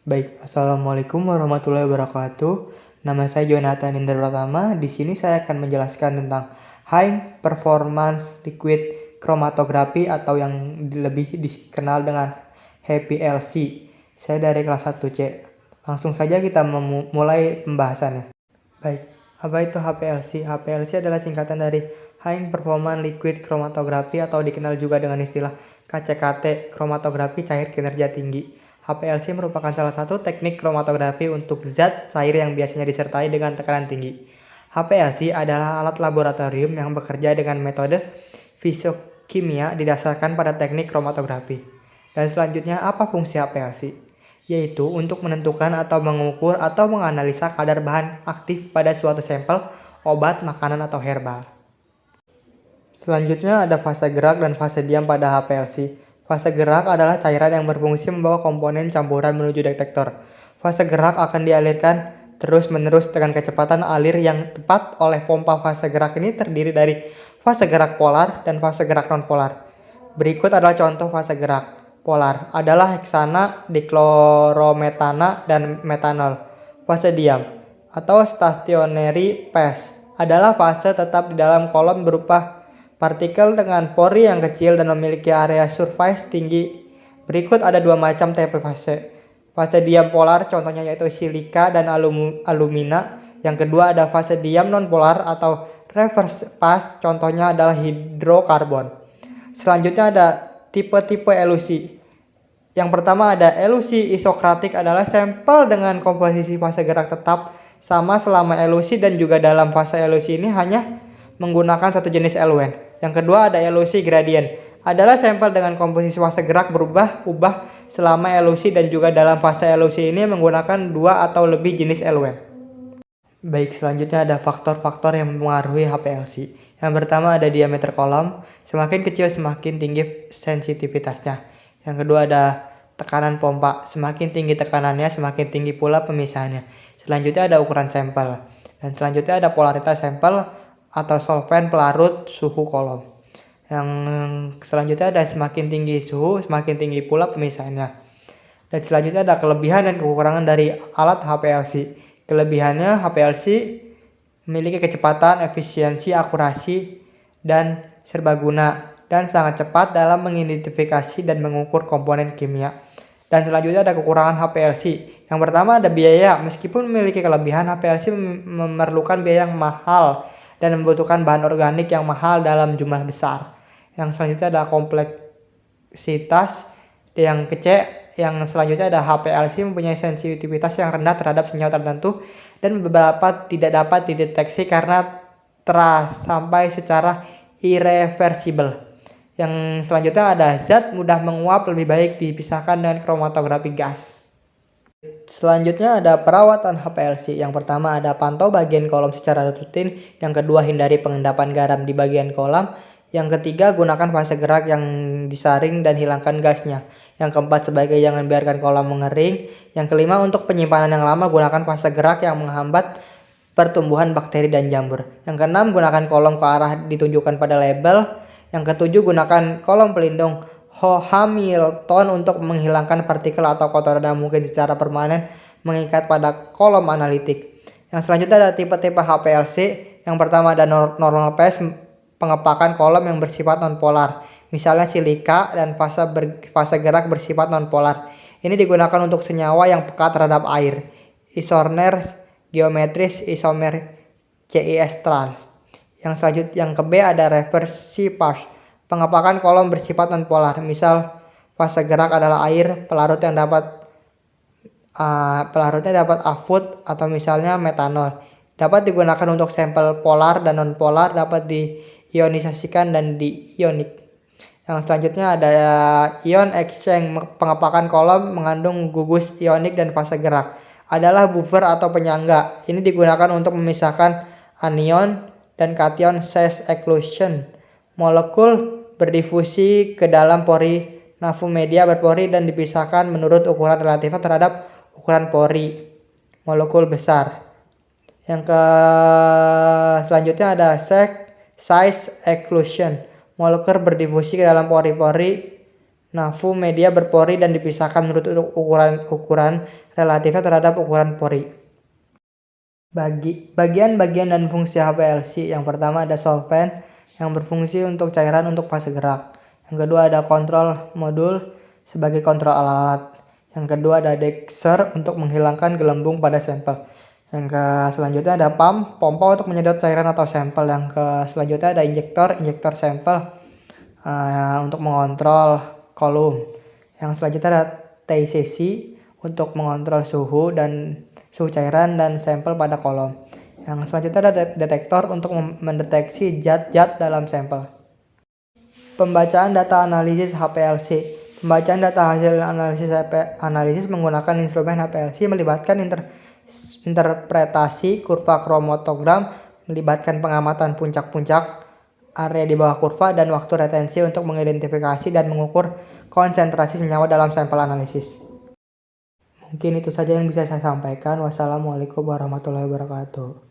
Baik, Assalamualaikum warahmatullahi wabarakatuh. Nama saya Jonathan Indra Pratama. Di sini saya akan menjelaskan tentang High Performance Liquid Chromatography atau yang lebih dikenal dengan HPLC. Saya dari kelas 1C. Langsung saja kita memulai pembahasannya. Baik, apa itu HPLC? HPLC adalah singkatan dari High Performance Liquid Chromatography atau dikenal juga dengan istilah KCKT, kromatografi cair kinerja tinggi. HPLC merupakan salah satu teknik kromatografi untuk zat cair yang biasanya disertai dengan tekanan tinggi. HPLC adalah alat laboratorium yang bekerja dengan metode fisiokimia didasarkan pada teknik kromatografi. Dan selanjutnya, apa fungsi HPLC? Yaitu untuk menentukan atau mengukur atau menganalisa kadar bahan aktif pada suatu sampel, obat, makanan, atau herbal. Selanjutnya ada fase gerak dan fase diam pada HPLC. Fase gerak adalah cairan yang berfungsi membawa komponen campuran menuju detektor. Fase gerak akan dialirkan terus-menerus dengan kecepatan alir yang tepat oleh pompa. Fase gerak ini terdiri dari fase gerak polar dan fase gerak non-polar. Berikut adalah contoh fase gerak. Polar adalah heksana, diklorometana, dan metanol. Fase diam atau stationary phase adalah fase tetap di dalam kolom berupa partikel dengan pori yang kecil dan memiliki area surface tinggi. Berikut ada dua macam tipe fase. Fase diam polar contohnya yaitu silika dan alumina. Yang kedua ada fase diam non-polar atau reverse phase contohnya adalah hidrokarbon. Selanjutnya ada tipe-tipe elusi. Yang pertama ada elusi isokratik adalah sampel dengan komposisi fase gerak tetap sama selama elusi dan juga dalam fase elusi ini hanya menggunakan satu jenis eluen. Yang kedua ada elusi gradien, adalah sampel dengan komposisi fase gerak berubah-ubah selama elusi dan juga dalam fase elusi ini menggunakan dua atau lebih jenis eluen. Baik, selanjutnya ada faktor-faktor yang mempengaruhi HPLC. Yang pertama ada diameter kolom, semakin kecil semakin tinggi sensitivitasnya. Yang kedua ada tekanan pompa, semakin tinggi tekanannya semakin tinggi pula pemisahannya. Selanjutnya ada ukuran sampel, dan selanjutnya ada polaritas sampel atau solvent pelarut suhu kolom. Yang selanjutnya ada semakin tinggi suhu semakin tinggi pula pemisahannya. Dan selanjutnya ada kelebihan dan kekurangan dari alat HPLC. Kelebihannya HPLC memiliki kecepatan, efisiensi, akurasi, dan serbaguna dan sangat cepat dalam mengidentifikasi dan mengukur komponen kimia. Dan selanjutnya ada kekurangan HPLC. Yang pertama ada biaya. Meskipun memiliki kelebihan, HPLC memerlukan biaya yang mahal dan membutuhkan bahan organik yang mahal dalam jumlah besar. Yang selanjutnya ada kompleksitas. Yang kecil. Yang selanjutnya ada HPLC mempunyai sensitivitas yang rendah terhadap senyawa tertentu dan beberapa tidak dapat dideteksi karena sampai secara irreversible. Yang selanjutnya ada zat mudah menguap lebih baik dipisahkan dengan kromatografi gas. Selanjutnya ada perawatan HPLC. Yang pertama ada pantau bagian kolom secara rutin. Yang kedua hindari pengendapan garam di bagian kolom. Yang ketiga gunakan fase gerak yang disaring dan hilangkan gasnya. Yang keempat sebagai jangan biarkan kolom mengering. Yang kelima untuk penyimpanan yang lama gunakan fase gerak yang menghambat pertumbuhan bakteri dan jamur. Yang keenam gunakan kolom ke arah ditunjukkan pada label. Yang ketujuh gunakan kolom pelindung Hamilton untuk menghilangkan partikel atau kotoran yang mungkin secara permanen mengikat pada kolom analitik. Yang selanjutnya ada tipe-tipe HPLC. Yang pertama ada normal phase, pengepakan kolom yang bersifat nonpolar. Misalnya silika dan fase gerak bersifat nonpolar. Ini digunakan untuk senyawa yang peka terhadap air. Isomer geometris, isomer CIS trans. Yang selanjutnya yang ke B ada reversi phase, pengepakan kolom bersifat nonpolar. Misal fase gerak adalah air, pelarutnya dapat afut atau misalnya metanol. Dapat digunakan untuk sampel polar dan nonpolar, dapat diionisasikan dan diionik. Yang selanjutnya ada ion exchange, pengepakan kolom mengandung gugus ionik dan fase gerak. Adalah buffer atau penyangga. Ini digunakan untuk memisahkan anion dan kation phase exclusion. Molekul berdifusi ke dalam pori nafu media berpori dan dipisahkan menurut ukuran relatifnya terhadap ukuran pori molekul besar. Yang selanjutnya ada size exclusion. Molekul berdifusi ke dalam pori-pori nafu media berpori dan dipisahkan menurut ukuran relatifnya terhadap ukuran pori. Bagian-bagian dan fungsi HPLC. Yang pertama ada solvent yang berfungsi untuk cairan untuk fase gerak. Yang kedua ada kontrol modul sebagai kontrol alat. Yang kedua ada dexer untuk menghilangkan gelembung pada sampel. Yang selanjutnya ada pompa untuk menyedot cairan atau sampel. Yang selanjutnya ada injektor sampel untuk mengontrol kolom. Yang selanjutnya ada TCC untuk mengontrol suhu cairan dan sampel pada kolom. Yang selanjutnya ada detektor untuk mendeteksi zat-zat dalam sampel. Pembacaan data analisis HPLC. Pembacaan data hasil analisis menggunakan instrumen HPLC melibatkan interpretasi kurva kromatogram, melibatkan pengamatan puncak-puncak area di bawah kurva dan waktu retensi untuk mengidentifikasi dan mengukur konsentrasi senyawa dalam sampel analisis. Mungkin itu saja yang bisa saya sampaikan. Wassalamualaikum warahmatullahi wabarakatuh.